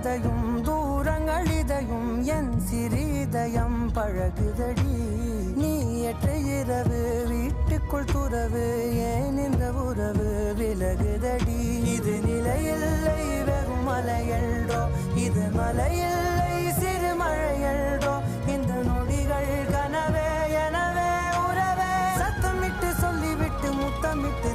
கதையும் தூரங்கள் இதையும் என் சிறிதயம் பழகுதடி. நீ ஏற்ற இரவு வீட்டுக்குள் துறவு ஏன் இந்த உறவு விலகுதடி. இது நிலையில்லை வெறும் மலையல்டோ, இது மலையில்லை சிறு மழையல்டோ. இந்த நொடிகள் கனவே எனவே உறவே சத்தமிட்டு சொல்லிவிட்டு முத்தமிட்டு